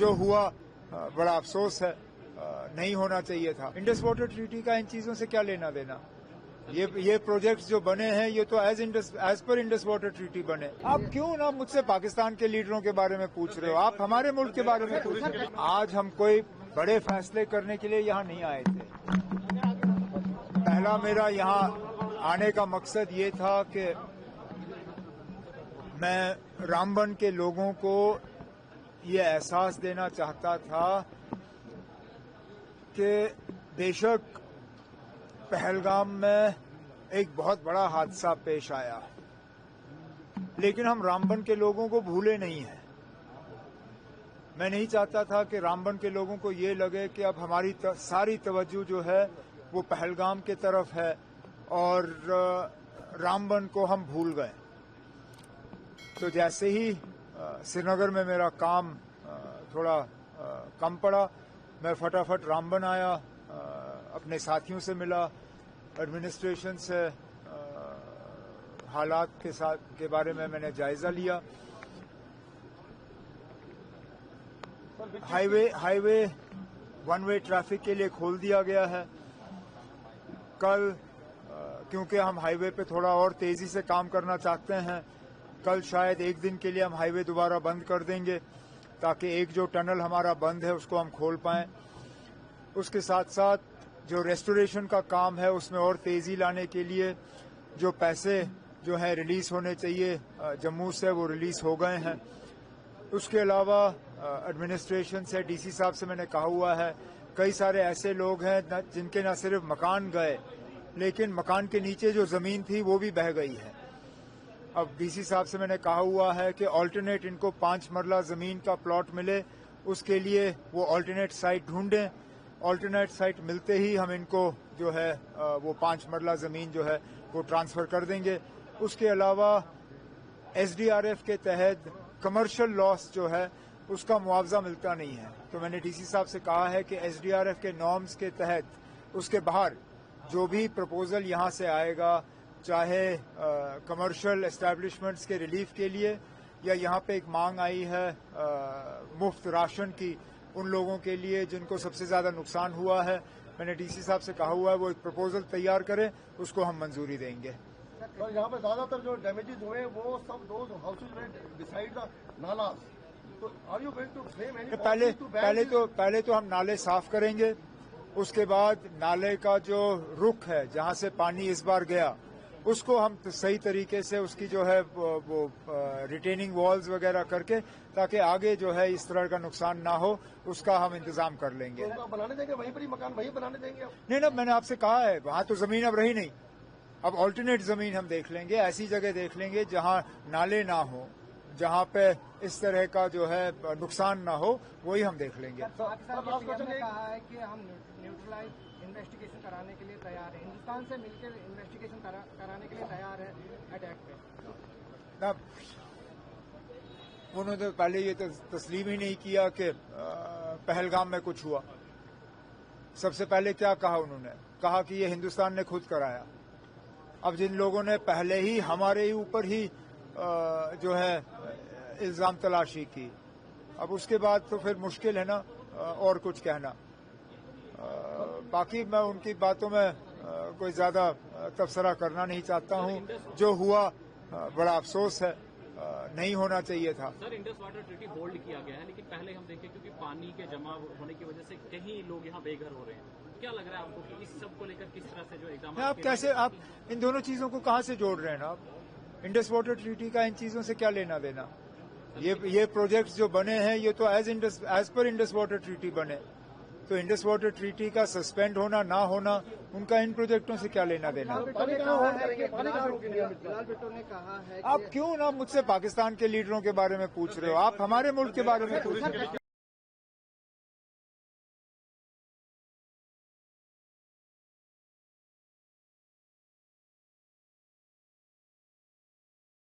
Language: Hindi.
जो हुआ बड़ा अफसोस है, नहीं होना चाहिए था। इंडस वाटर ट्रीटी का इन चीजों से क्या लेना देना। ये प्रोजेक्ट्स जो बने हैं ये तो as per Indus water treaty बने। आप क्यों ना मुझसे पाकिस्तान के लीडरों के बारे में पूछ रहे हो, आप हमारे मुल्क के बारे में पूछ रहे हो। आज हम कोई बड़े फैसले करने के लिए यहाँ नहीं आए थे। पहला मेरा यहाँ आने का मकसद ये था कि मैं रामबन के लोगों को ये एहसास देना चाहता था कि बेशक पहलगाम में एक बहुत बड़ा हादसा पेश आया, लेकिन हम रामबन के लोगों को भूले नहीं हैं। मैं नहीं चाहता था कि रामबन के लोगों को ये लगे कि अब हमारी सारी तवज्जो जो है वो पहलगाम के तरफ है और रामबन को हम भूल गए। तो जैसे ही श्रीनगर में मेरा काम थोड़ा कम पड़ा, मैं फटाफट रामबन आया, अपने साथियों से मिला, एडमिनिस्ट्रेशन से हालात के बारे में मैंने जायजा लिया। हाईवे वन वे ट्रैफिक के लिए खोल दिया गया है। कल क्योंकि हम हाईवे पे थोड़ा और तेजी से काम करना चाहते हैं, कल शायद एक दिन के लिए हम हाईवे दोबारा बंद कर देंगे ताकि एक जो टनल हमारा बंद है उसको हम खोल पाएं। उसके साथ साथ जो रेस्टोरेशन का काम है उसमें और तेजी लाने के लिए जो पैसे जो है रिलीज होने चाहिए जम्मू से, वो रिलीज हो गए हैं। उसके अलावा एडमिनिस्ट्रेशन से, डीसी साहब से मैंने कहा हुआ है, कई सारे ऐसे लोग हैं जिनके न सिर्फ मकान गए लेकिन मकान के नीचे जो जमीन थी वो भी बह गई है। अब डीसी साहब से मैंने कहा हुआ है कि ऑल्टरनेट इनको 5 मरला जमीन का प्लॉट मिले, उसके लिए वो ऑल्टरनेट साइट ढूंढें। ऑल्टरनेट साइट मिलते ही हम इनको जो है वो 5 मरला जमीन जो है वो ट्रांसफर कर देंगे। उसके अलावा एसडीआरएफ के तहत कमर्शियल लॉस जो है उसका मुआवजा मिलता नहीं है, तो मैंने डीसी साहब से कहा है कि एसडीआरएफ के नॉर्म्स के तहत उसके बाहर जो भी प्रपोजल यहां से आएगा, चाहे कमर्शियल एस्टैब्लिशमेंट्स के रिलीफ के लिए या यहाँ पे एक मांग आई है मुफ्त राशन की उन लोगों के लिए जिनको सबसे ज्यादा नुकसान हुआ है, मैंने डीसी साहब से कहा हुआ है वो एक प्रपोजल तैयार करें, उसको हम मंजूरी देंगे। तो यहाँ पे ज्यादातर जो डैमेजेस हुए वो सब दो हाउसेज बिसाइड द नालास, तो are you going to frame any? पहले तो हम नाले साफ करेंगे, उसके बाद नाले का जो रुख है जहां से पानी इस बार गया उसको हम सही तरीके से उसकी जो है वो रिटेनिंग वॉल्स वगैरह करके ताकि आगे जो है इस तरह का नुकसान ना हो उसका हम इंतजाम कर लेंगे। तो बनाने देंगे वहीं पर ही मकान वहीं बनाने देंगे आप? नहीं ना, मैंने आपसे कहा है वहां तो जमीन अब रही नहीं, अब ऑल्टरनेट जमीन हम देख लेंगे, ऐसी जगह देख लेंगे जहां नाले ना हो, जहां पे इस तरह का जो है नुकसान ना हो, वही हम देख लेंगे। पाकिस्तान ने कहा है कि हम न्यूट्रलाइज इन्वेस्टिगेशन कराने के लिए तैयार है, हिंदुस्तान से मिलकर इन्वेस्टिगेशन कराने के लिए तैयार है अटैक पे। उन्होंने तो पहले ये तस्लीम ही नहीं किया कि पहलगाम में कुछ हुआ। सबसे पहले क्या कहा उन्होंने, कहा कि ये हिंदुस्तान ने खुद कराया। अब जिन लोगों ने पहले ही हमारे ऊपर ही जो है इल्जाम तलाशी की, अब उसके बाद तो फिर मुश्किल है ना और कुछ कहना। बाकी मैं उनकी बातों में कोई ज्यादा तबसरा करना नहीं चाहता हूं। जो हुआ बड़ा अफसोस है, नहीं होना चाहिए था। Sir, Indus water treaty hold किया गया है, लेकिन पहले हम देखें क्योंकि पानी के जमा होने की वजह से कहीं लोग यहाँ बेघर हो रहे हैं। क्या लग रहा है आपको कि इस सब को लेकर किस तरह से जो एग्जाम आप इन दोनों चीजों को कहां से जोड़ रहे हैं ना आप? इंडस वाटर ट्रीटी का इन चीजों से क्या लेना देना। ये प्रोजेक्ट्स जो बने हैं ये तो as per Indus water treaty बने, तो इंडस वाटर ट्रीटी का सस्पेंड होना ना होना उनका इन प्रोजेक्टों से क्या लेना देना। आप क्यों ना मुझसे पाकिस्तान के लीडरों के बारे में पूछ रहे हो, आप हमारे मुल्क के बारे में पूछ रहे हो।